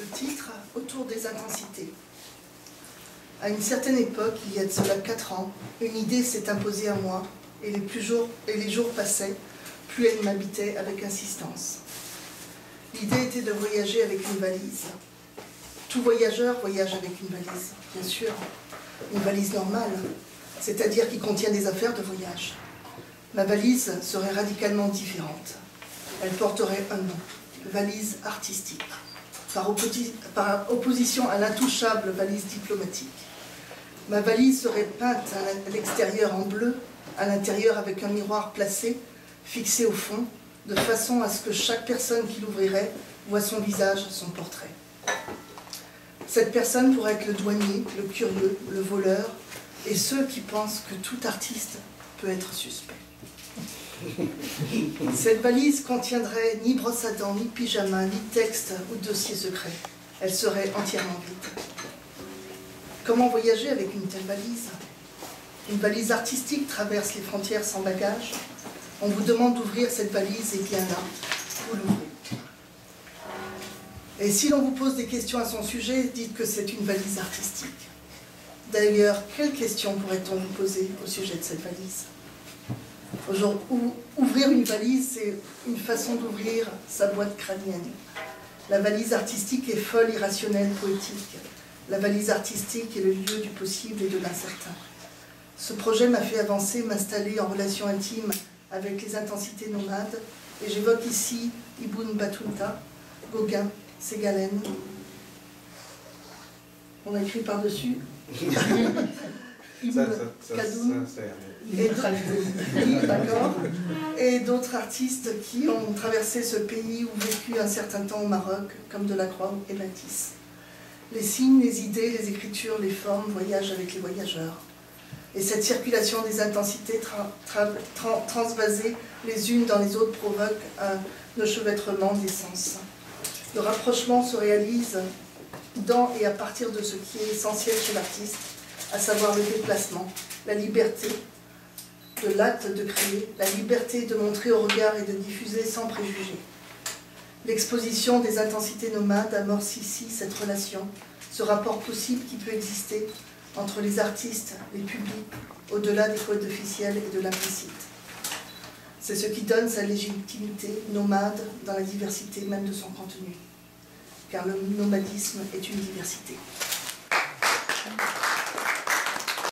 Le titre, Autour des intensités. À une certaine époque, il y a de cela 4 ans, une idée s'est imposée à moi, et les jours passaient, plus elle m'habitait avec insistance. L'idée était de voyager avec une valise. Tout voyageur voyage avec une valise, bien sûr. Une valise normale, c'est-à-dire qui contient des affaires de voyage. Ma valise serait radicalement différente. Elle porterait un nom, valise artistique, par opposition à l'intouchable valise diplomatique. Ma valise serait peinte à l'extérieur en bleu, à l'intérieur avec un miroir placé, fixé au fond, de façon à ce que chaque personne qui l'ouvrirait voit son visage, son portrait. Cette personne pourrait être le douanier, le curieux, le voleur, et ceux qui pensent que tout artiste peut être suspect. Cette valise contiendrait ni brosse à dents, ni pyjama, ni texte ou dossier secret. Elle serait entièrement vide. Comment voyager avec une telle valise? Une valise artistique traverse les frontières sans bagage. On vous demande d'ouvrir cette valise, et bien là, vous l'ouvrez. Et si l'on vous pose des questions à son sujet, dites que c'est une valise artistique. D'ailleurs, quelles questions pourrait-on vous poser au sujet de cette valise? Ouvrir une valise, c'est une façon d'ouvrir sa boîte crânienne. La valise artistique est folle, irrationnelle, poétique. La valise artistique est le lieu du possible et de l'incertain. Ce projet m'a fait avancer, m'installer en relation intime avec les intensités nomades, et j'évoque ici Ibn Battuta, Gauguin, Ségalène. On a écrit par-dessus. Ibn Khaldoun et d'autres artistes qui ont traversé ce pays ou vécu un certain temps au Maroc, comme Delacroix et Matisse. Les signes, les idées, les écritures, les formes voyagent avec les voyageurs. Et cette circulation des intensités transvasées les unes dans les autres provoque un enchevêtrement des sens. Le rapprochement se réalise dans et à partir de ce qui est essentiel chez l'artiste, à savoir le déplacement, la liberté de l'acte de créer, la liberté de montrer au regard et de diffuser sans préjugés. L'exposition des intensités nomades amorce ici cette relation, ce rapport possible qui peut exister entre les artistes, les publics, au-delà des codes officiels et de l'implicite. C'est ce qui donne sa légitimité nomade dans la diversité même de son contenu, car le nomadisme est une diversité.